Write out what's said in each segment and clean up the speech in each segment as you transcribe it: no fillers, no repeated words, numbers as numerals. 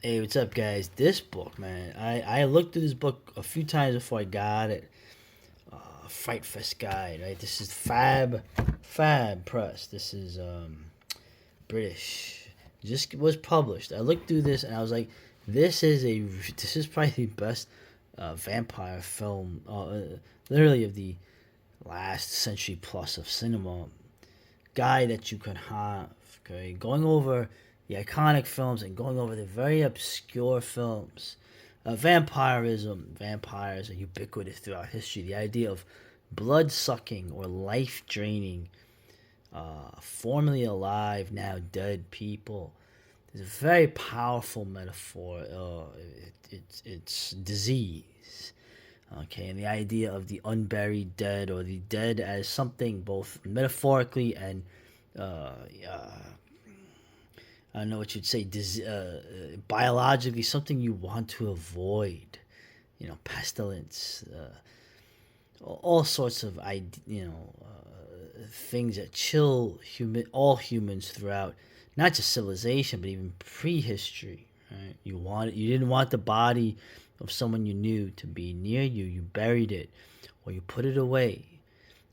Hey, what's up, guys? This book, man. I looked through this book a few times before I got it. Frightfest guide, right? This is Fab Press. This is British. Just was published. I looked through this and I was like, this is probably the best vampire film, literally of the last century plus of cinema guide that you could have. Okay, going over the iconic films and going over the very obscure films. Vampires are ubiquitous throughout history. The idea of blood sucking or life draining, formerly alive, now dead people is a very powerful metaphor. It's disease. Okay, and the idea of the unburied dead or the dead as something both metaphorically and I don't know what you'd say, biologically, something you want to avoid. Pestilence, all sorts of things that chill all humans throughout, not just civilization, but even prehistory. Right? You didn't want the body of someone you knew to be near you. You buried it, or you put it away.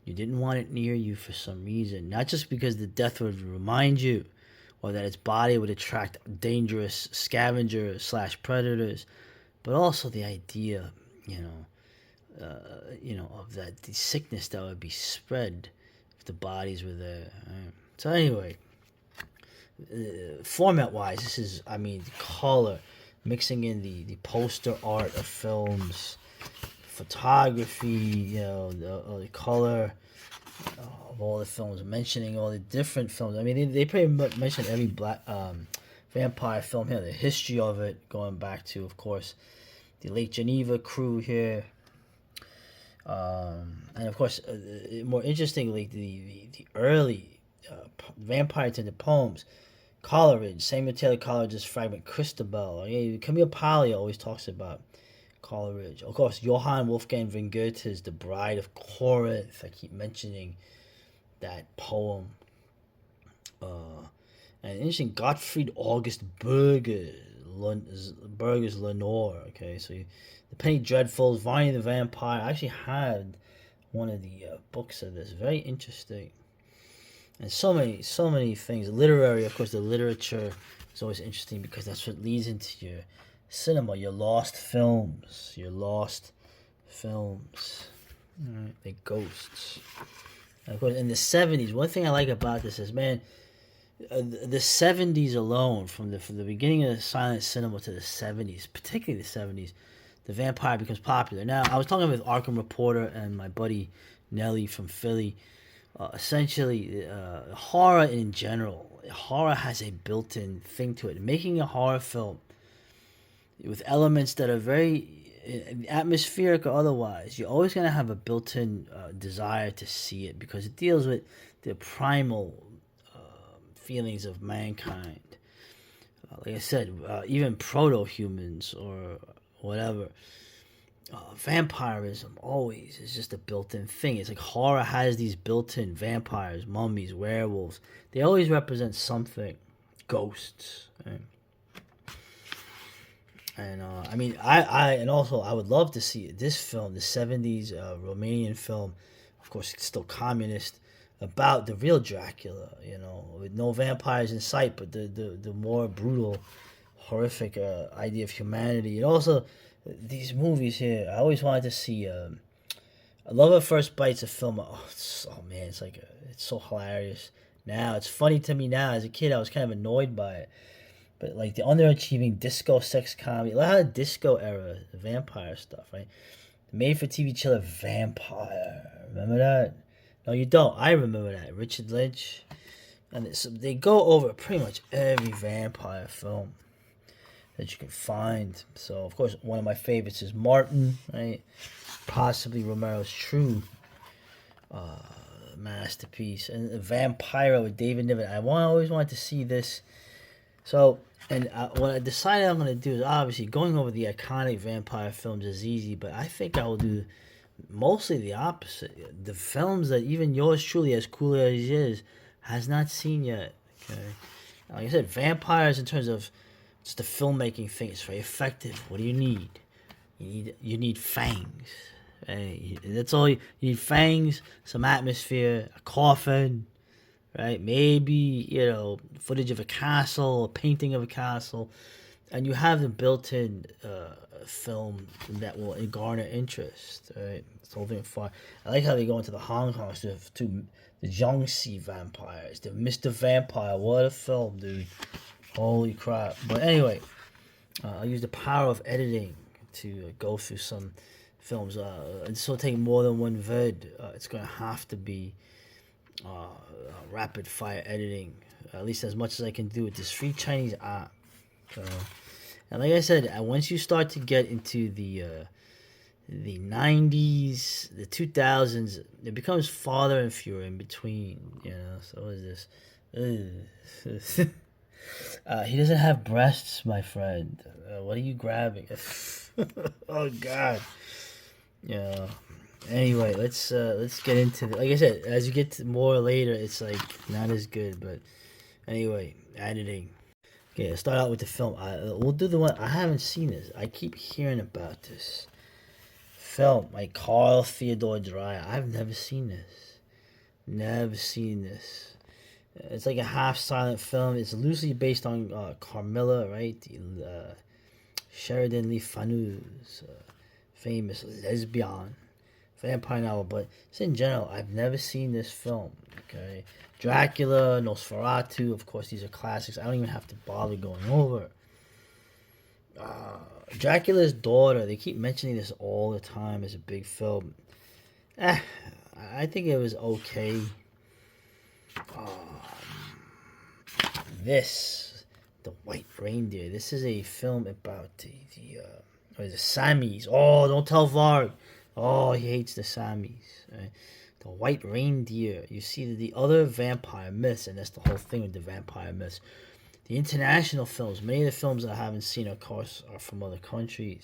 You didn't want it near you for some reason, not just because the death would remind you or that its body would attract dangerous scavengers slash predators, but also the idea, of that the sickness that would be spread if the bodies were there. Right? So anyway, format wise, this is the color, mixing in the poster art of films, photography, the color of all the films, mentioning all the different films. I mean, they pretty much mention every black vampire film here, the history of it, going back to, of course, the Lake Geneva crew here, and of course, more interestingly, the early vampire-tinted poems. Coleridge, Samuel Taylor Coleridge's fragment Christabel. Camille Paglia always talks about Coleridge. Of course, Johann Wolfgang von Goethe's The Bride of Corinth. I keep mentioning that poem. And interesting, Gottfried August Berger's Lenore. Okay, so the Penny Dreadfuls, Varney the Vampire. I actually had one of the books of this. Very interesting. And so many things. Literary, of course, the literature is always interesting because that's what leads into your cinema, your lost films, right? The ghosts. And of course, in the 70s, one thing I like about this is, man, the 70s alone, from the beginning of the silent cinema to the 70s, particularly the 70s, the vampire becomes popular. Now, I was talking with Arkham Reporter and my buddy Nelly from Philly. Essentially, horror in general, horror has a built-in thing to it. Making a horror film with elements that are very atmospheric or otherwise, you're always going to have a built-in desire to see it because it deals with the primal feelings of mankind. Like I said, even proto-humans or whatever. Vampirism always is just a built-in thing. It's like horror has these built-in vampires, mummies, werewolves. They always represent something. Ghosts. Right? And I would love to see this film, the 70s Romanian film, of course it's still communist, about the real Dracula, with no vampires in sight, but the more brutal, horrific idea of humanity. And also these movies here, I always wanted to see. I love at First Bite's a film. It's so hilarious. Now it's funny to me now. As a kid, I was kind of annoyed by it, but like the underachieving disco sex comedy, a lot of disco era vampire stuff, right? The made-for-TV chiller Vampire. Remember that? No, you don't. I remember that. Richard Lynch, and they go over pretty much every vampire film that you can find. So, of course, one of my favorites is Martin, right? Possibly Romero's true masterpiece. And Vampiro with David Niven. Always wanted to see this. So, and what I decided I'm going to do is obviously going over the iconic vampire films is easy, but I think I will do mostly the opposite. The films that even yours truly, as cool as he is, has not seen yet. Okay, like I said, vampires in terms of It's the filmmaking thing. It's very effective. What do you need? You need fangs. Hey, that's all you need. Fangs, some atmosphere, a coffin, right? Maybe footage of a castle, a painting of a castle, and you have the built-in film that will garner interest. Right? It's the whole thing far. I like how they go into the Hong Kong stuff to the Jiangxi vampires, the Mr. Vampire. What a film, dude! Holy crap! But anyway, I'll use the power of editing to go through some films. This will take more than one vid. It's gonna have to be rapid fire editing, at least as much as I can do with this free Chinese app. And like I said, once you start to get into the 90s, the 2000s, it becomes farther and fewer in between. So what is this? He doesn't have breasts, my friend. What are you grabbing? Oh God. Yeah. Anyway, let's get into like I said. As you get to more later, it's like not as good. But anyway, editing. Okay, let's start out with the film. We'll do the one I haven't seen. This. I keep hearing about this film. Like Carl Theodor Dreyer. I've never seen this. Never seen this. It's like a half-silent film. It's loosely based on Carmilla, right? The Sheridan Le Fanu's famous lesbian vampire novel. But just in general, I've never seen this film. Okay, Dracula, Nosferatu. Of course, these are classics. I don't even have to bother going over. Dracula's Daughter. They keep mentioning this all the time as a big film. I think it was okay. The White Reindeer. This is a film about the Samis. Oh, don't tell Varg. Oh, he hates the Samis. Right? The White Reindeer. You see the other vampire myths, and that's the whole thing with the vampire myths. The international films, many of the films that I haven't seen, of course, are from other countries.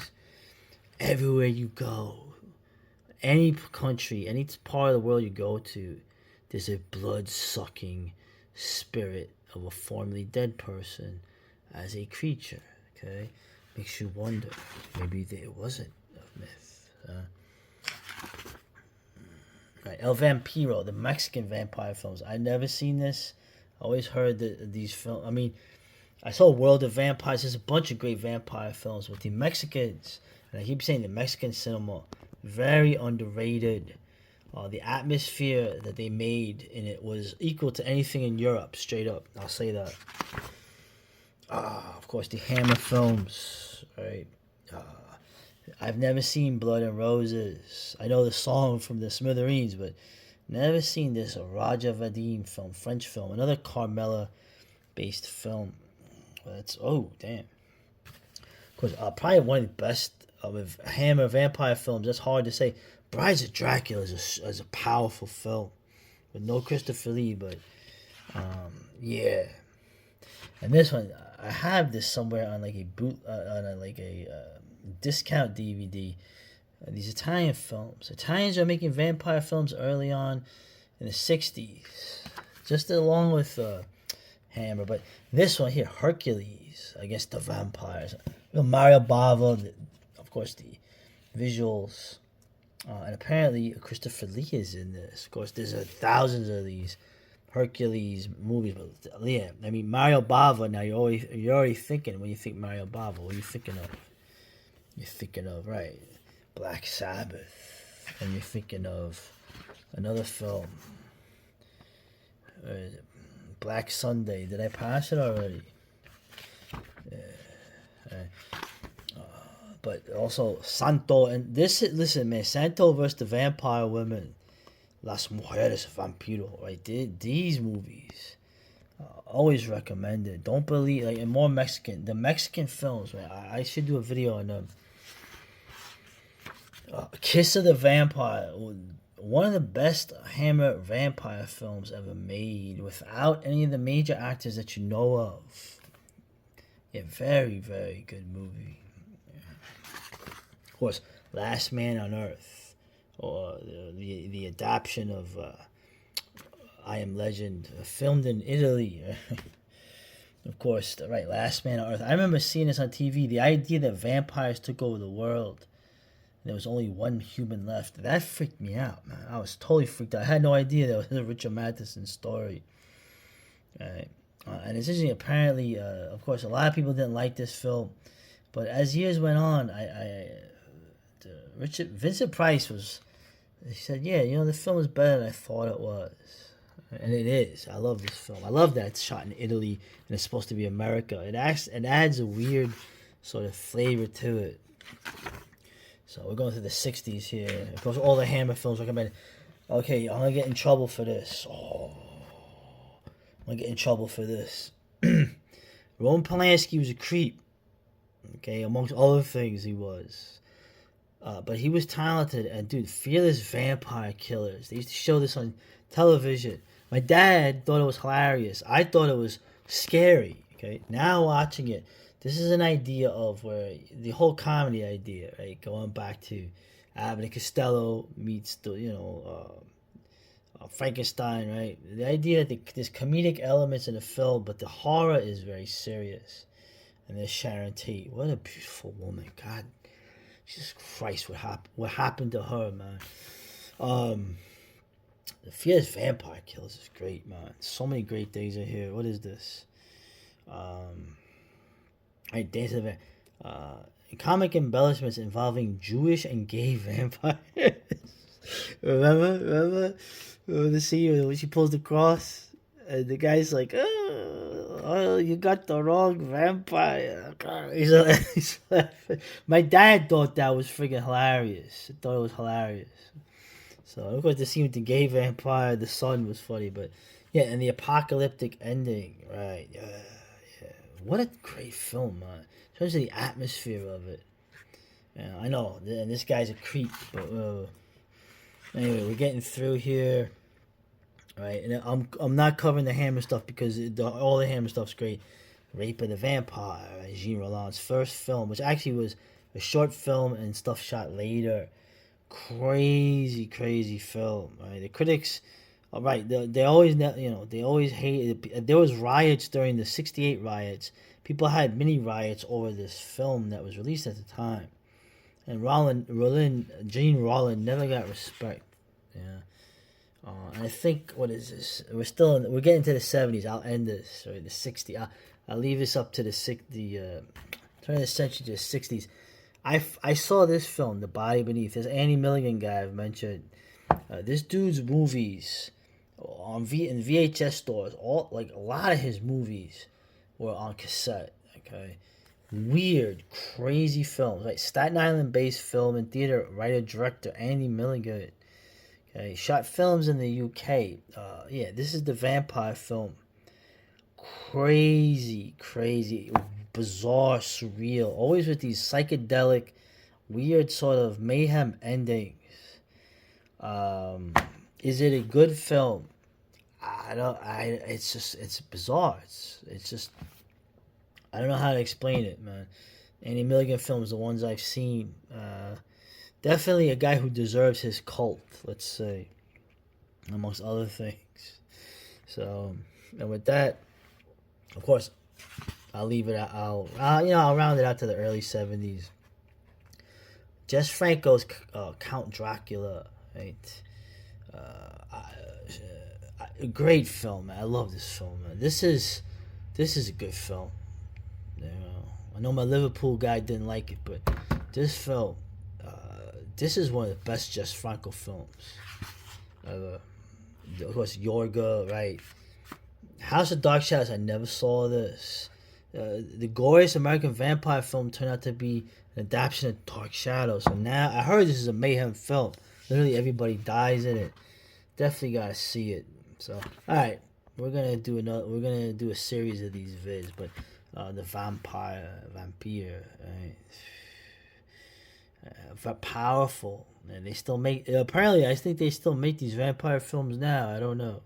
Everywhere you go, any country, any part of the world you go to, there's a blood-sucking spirit of a formerly dead person as a creature. Okay, makes you wonder. Maybe there wasn't a myth. Right, El Vampiro, the Mexican vampire films. I never seen this. I always heard that these films. I mean, I saw World of Vampires. There's a bunch of great vampire films with the Mexicans, and I keep saying the Mexican cinema very underrated. The atmosphere that they made in it was equal to anything in Europe, straight up. I'll say that. Of course, the Hammer films, right? I've never seen Blood and Roses. I know the song from the Smithereens, but never seen this Raja Vadim film, French film, another Carmella-based film. Oh, damn. Of course, probably one of the best of Hammer vampire films. That's hard to say. Brides of Dracula is a powerful film with no Christopher Lee, but yeah. And this one, I have this somewhere on like a discount DVD. These Italian films. Italians are making vampire films early on in the 60s, just along with Hammer. But this one here, Hercules against the vampires. Mario Bava, of course, the visuals. And apparently Christopher Lee is in this. Of course, there's thousands of these Hercules movies. But yeah, I mean Mario Bava. Now you're already thinking when you think Mario Bava. What are you thinking of? You're thinking of right, Black Sabbath, and you're thinking of another film. Black Sunday. Did I pass it already? Yeah. But also Santo, and listen, man, Santo versus the Vampire Women, Las Mujeres Vampiro, right? These movies, always recommended. Don't believe, like, and more Mexican, the Mexican films, man. I should do a video on them. Kiss of the Vampire, one of the best Hammer vampire films ever made, without any of the major actors that you know of. Yeah, very, very good movie. Of course, Last Man on Earth, or the adaptation of I Am Legend, filmed in Italy. Of course, right, Last Man on Earth. I remember seeing this on TV. The idea that vampires took over the world, there was only one human left. That freaked me out, man. I was totally freaked out. I had no idea that was a Richard Matheson story. Right. And it's interesting. Apparently, of course, a lot of people didn't like this film, but as years went on, Richard Vincent Price was. He said, "Yeah, the film is better than I thought it was," and it is. I love this film. I love that it's shot in Italy and it's supposed to be America. It adds a weird sort of flavor to it. So we're going through the '60s here. Of course, all the Hammer films recommended. Okay, I'm gonna get in trouble for this. I'm gonna get in trouble for this. Roman Polanski was a creep. Okay, amongst other things, he was. But he was talented, and dude, Fearless Vampire Killers. They used to show this on television. My dad thought it was hilarious. I thought it was scary. Okay, now watching it, this is an idea of where the whole comedy idea, right? Going back to Abbott and Costello meets the Frankenstein, right? The idea that there's comedic elements in the film, but the horror is very serious. And there's Sharon Tate. What a beautiful woman. God, Jesus Christ, what happened to her, man? The Fierce Vampire Killers is great, man. So many great things in here. What is this? Right, Dance of the comic embellishments involving Jewish and gay vampires. Remember the scene when she pulls the cross, and the guy's like, "Oh, you got the wrong vampire." He's laughing. My dad thought that was freaking hilarious. I thought it was hilarious. So of course the scene with the gay vampire, the son, was funny, but yeah, and the apocalyptic ending, right? Yeah. What a great film, man. Especially the atmosphere of it. Yeah, I know, and this guy's a creep, but anyway, we're getting through here, right? And I'm not covering the Hammer stuff because all the Hammer stuff's great. Rape of the Vampire, right? Jean Roland's first film, which actually was a short film and stuff shot later. Crazy film, right? The critics, all right, they always hated. There was riots during the '68 riots. People had mini riots over this film that was released at the time. And Gene Roland never got respect. Yeah. And I think, what is this? We're getting to the '70s. I'll end this. Sorry, the '60s. I'll leave this up to the turn of the century to the '60s. I saw this film, The Body Beneath. This Andy Milligan guy I've mentioned. This dude's movies in VHS stores. A lot of his movies were on cassette. Okay. Weird, crazy films, like Staten Island-based film and theater writer-director Andy Milligan. Okay, shot films in the UK. This is the vampire film. Crazy, bizarre, surreal. Always with these psychedelic, weird sort of mayhem endings. Is it a good film? It's bizarre. It's just. I don't know how to explain it, man. Andy Milligan films, the ones I've seen, definitely a guy who deserves his cult, let's say, amongst other things. So, and with that, of course, I'll leave it. I'll round it out to the early '70s. Jess Franco's Count Dracula, right? A great film, man. I love this film, man. This is a good film. I know my Liverpool guy didn't like it, but this film, this is one of the best Jess Franco films. Of course, Yorga, right? House of Dark Shadows, I never saw this. The glorious American vampire film turned out to be an adaptation of Dark Shadows. So now, I heard this is a mayhem film. Literally everybody dies in it. Definitely gotta see it. So, alright. We're gonna do a series of these vids, but the vampire, right? Powerful, and they still make. Apparently, I think they still make these vampire films now. I don't know.